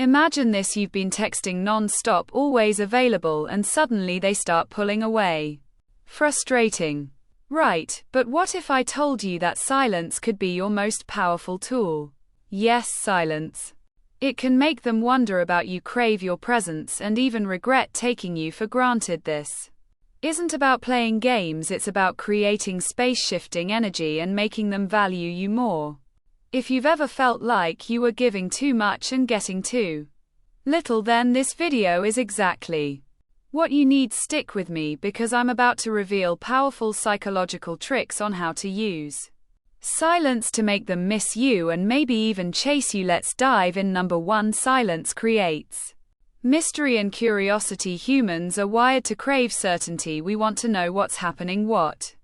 Imagine this: you've been texting non-stop, always available, and suddenly they start pulling away. Frustrating, right? But what if I told you that silence could be your most powerful tool? Yes, silence. It can make them wonder about you, crave your presence, and even regret taking you for granted. This isn't about playing games, it's about creating space, shifting energy, and making them value you more. If you've ever felt like you were giving too much and getting too little, then this video is exactly what you need. Stick with me because I'm about to reveal powerful psychological tricks on how to use silence to make them miss you and maybe even chase you. Let's dive in. Number 1. Silence creates mystery and curiosity. Humans are wired to crave certainty. We want to know what's happening, what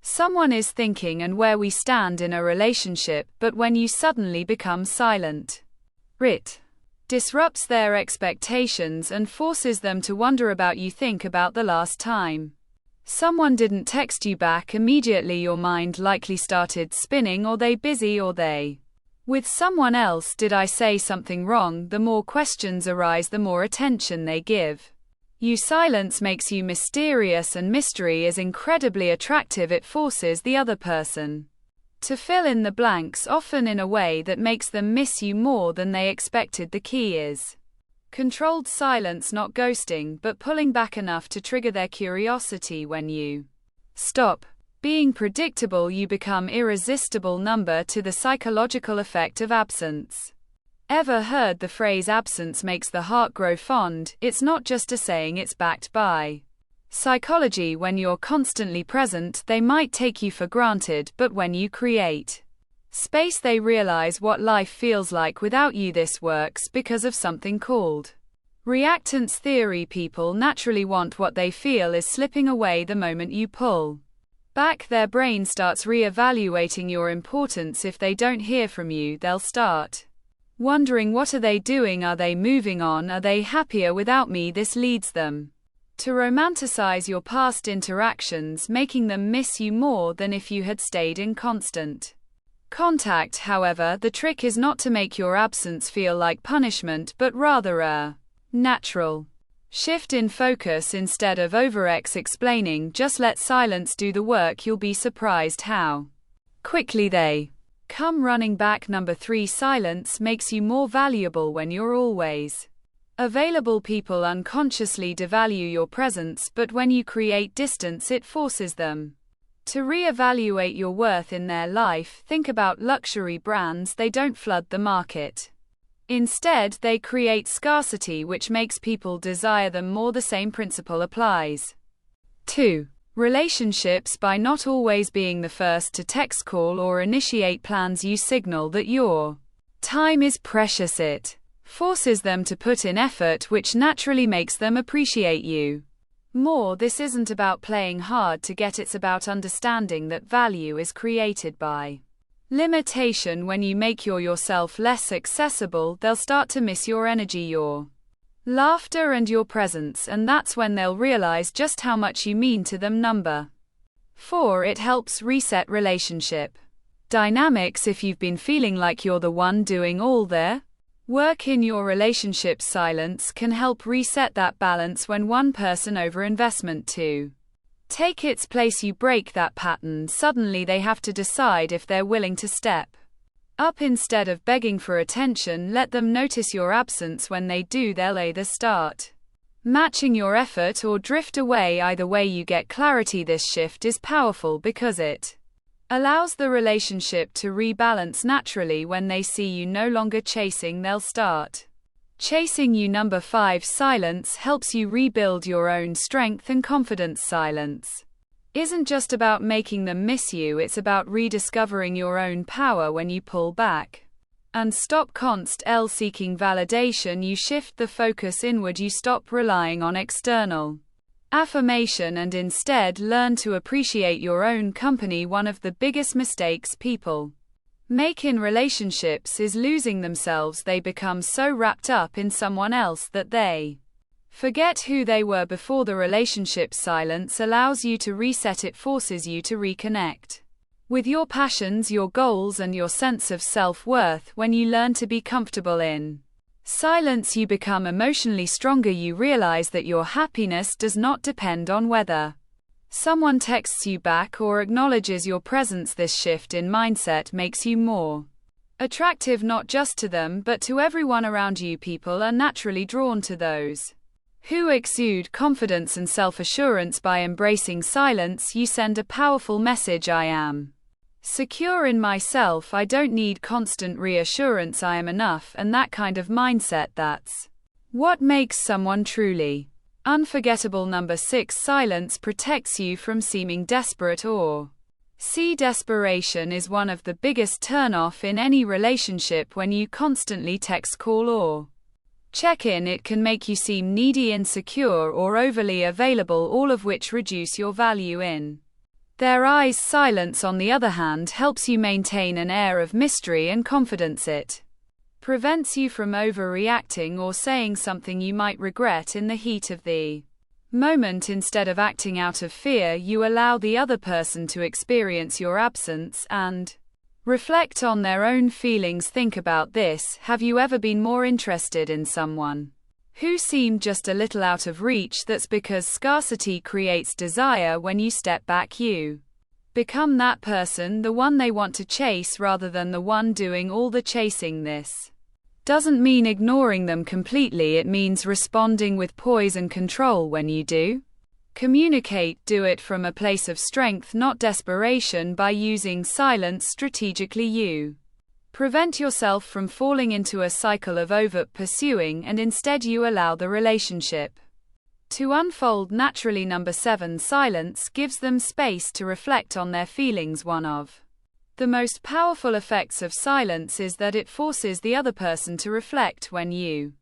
someone is thinking, and where we stand in a relationship. But when you suddenly become silent, it disrupts their expectations and forces them to wonder about you. Think about the last time someone didn't text you back immediately. Your mind likely started spinning. Or they busy, or they with someone else? Did I say something wrong? The more questions arise, the more attention they give you. Silence makes you mysterious, and mystery is incredibly attractive. It forces the other person to fill in the blanks, often in a way that makes them miss you more than they expected. The key is controlled silence, not ghosting, but pulling back enough to trigger their curiosity. When you stop being predictable, you become irresistible. Number 2. The psychological effect of absence. Ever heard the phrase absence makes the heart grow fond? It's not just a saying, it's backed by psychology. When you're constantly present, they might take you for granted, but when you create space, they realize what life feels like without you. This works because of something called reactance theory. People naturally want what they feel is slipping away. The moment you pull back, their brain starts re-evaluating your importance. If they don't hear from you, they'll start wondering, what are they doing? Are they moving on? Are they happier without me? This leads them to romanticize your past interactions, making them miss you more than if you had stayed in constant contact. However, the trick is not to make your absence feel like punishment, but rather a natural shift in focus. Instead of over-explaining, just let silence do the work. You'll be surprised how quickly they come running back. Number 3. Silence makes you more valuable. When you're always available, people unconsciously devalue your presence, but when you create distance, it forces them to re-evaluate your worth in their life. Think about luxury brands. They don't flood the market. Instead, they create scarcity, which makes people desire them more. The same principle applies 2. Relationships. By not always being the first to text, call, or initiate plans, you signal that your time is precious. It forces them to put in effort, which naturally makes them appreciate you more. This isn't about playing hard to get, it's about understanding that value is created by limitation. When you make yourself less accessible, they'll start to miss your energy, your laughter, and your presence, and that's when they'll realize just how much you mean to them. Number 4. It helps reset relationship dynamics. If you've been feeling like you're the one doing all the work in your relationship, silence can help reset that balance. When one person overinvestment to take its place, you break that pattern. Suddenly they have to decide if they're willing to step up instead of begging for attention. Let them notice your absence. When they do, they'll either start matching your effort or drift away. Either way, you get clarity. This shift is powerful because it allows the relationship to rebalance naturally. When they see you no longer chasing, they'll start chasing you. Number 5. Silence helps you rebuild your own strength and confidence. Silence isn't just about making them miss you, it's about rediscovering your own power. When you pull back and stop constantly seeking validation, you shift the focus inward. You stop relying on external affirmation and instead learn to appreciate your own company. One of the biggest mistakes people make in relationships is losing themselves. They become so wrapped up in someone else that they forget who they were before the relationship. Silence allows you to reset. It forces you to reconnect with your passions, your goals, and your sense of self-worth. When you learn to be comfortable in Silence. You become emotionally stronger. You realize that your happiness does not depend on whether someone texts you back or acknowledges your presence. This shift in mindset makes you more attractive not just to them but to everyone around you. People are naturally drawn to those who exude confidence and self-assurance. By embracing silence, you send a powerful message. I am secure in myself. I don't need constant reassurance. I am enough. And that kind of mindset, that's what makes someone truly unforgettable. Number 6. Silence protects you from seeming desperate or desperation is one of the biggest turn-off in any relationship. When you constantly text, call, or check in, it can make you seem needy, insecure, or overly available, all of which reduce your value in their eyes. Silence, on the other hand, helps you maintain an air of mystery and confidence. It prevents you from overreacting or saying something you might regret in the heat of the moment. Instead of acting out of fear, you allow the other person to experience your absence and reflect on their own feelings. Think about this. Have you ever been more interested in someone who seemed just a little out of reach? That's because scarcity creates desire. When you step back, you become that person, the one they want to chase rather than the one doing all the chasing. This doesn't mean ignoring them completely, it means responding with poise and control. When you do communicate, do it from a place of strength, not desperation. By using silence strategically, you prevent yourself from falling into a cycle of overt pursuing, and instead you allow the relationship to unfold naturally. Number 7. Silence gives them space to reflect on their feelings. One of the most powerful effects of silence is that it forces the other person to reflect. When you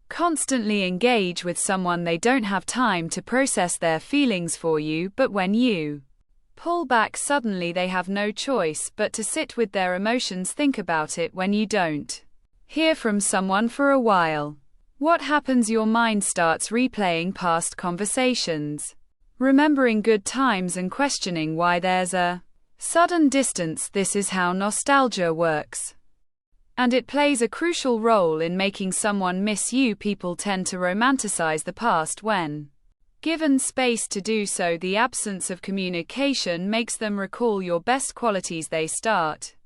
constantly engage with someone, they don't have time to process their feelings for you, but when you pull back, suddenly they have no choice but to sit with their emotions. Think about it. When you don't hear from someone for a while, what happens? Your mind starts replaying past conversations, remembering good times and questioning why there's a sudden distance. This is how nostalgia works, and it plays a crucial role in making someone miss you. People tend to romanticize the past when given space to do so. The absence of communication makes them recall your best qualities. They start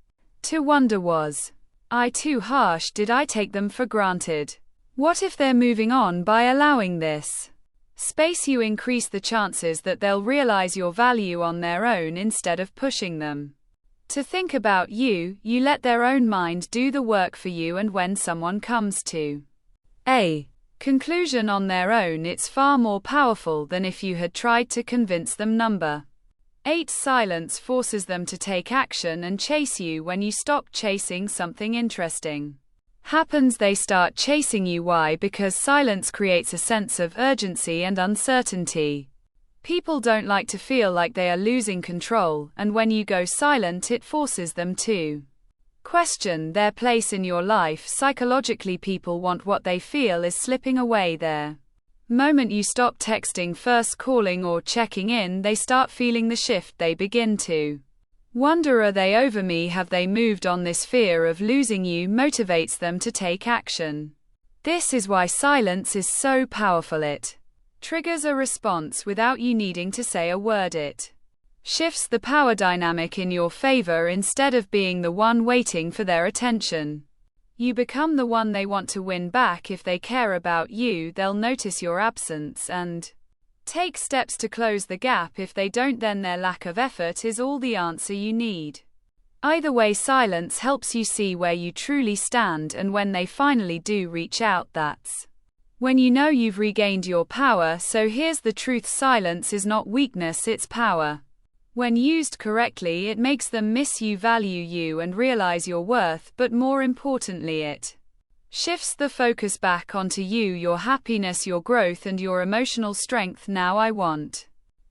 to wonder, was I too harsh? Did I take them for granted? What if they're moving on? By allowing this space, you increase the chances that they'll realize your value on their own instead of pushing them to think about you. You let their own mind do the work for you, and when someone comes to a conclusion on their own, it's far more powerful than if you had tried to convince them. Number 8. Silence forces them to take action and chase you. When you stop chasing, something interesting happens. They start chasing you. Why? Because silence creates a sense of urgency and uncertainty. People don't like to feel like they are losing control, and when you go silent, it forces them to question their place in your life. Psychologically, people want what they feel is slipping away. The moment you stop texting, first calling or checking in, they start feeling the shift. They begin to wonder, are they over me? Have they moved on? This fear of losing you motivates them to take action. This is why silence is so powerful. It triggers a response without you needing to say a word. It shifts the power dynamic in your favor. Instead of being the one waiting for their attention, you become the one they want to win back. If they care about you, they'll notice your absence and take steps to close the gap. If they don't, then their lack of effort is all the answer you need. Either way, silence helps you see where you truly stand, and when they finally do reach out, that's when you know you've regained your power. So here's the truth: silence is not weakness, it's power. When used correctly, it makes them miss you, value you, and realize your worth, but more importantly, it shifts the focus back onto you, your happiness, your growth, and your emotional strength. Now I want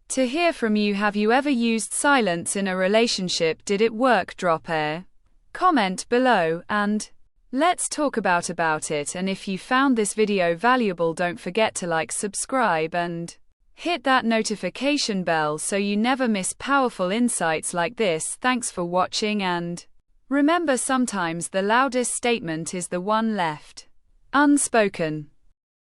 to hear from you. Have you ever used silence in a relationship? Did it work? Drop a comment below, and let's talk about it. And if you found this video valuable, don't forget to like, subscribe, and hit that notification bell so you never miss powerful insights like this. Thanks for watching, and remember, sometimes the loudest statement is the one left Unspoken.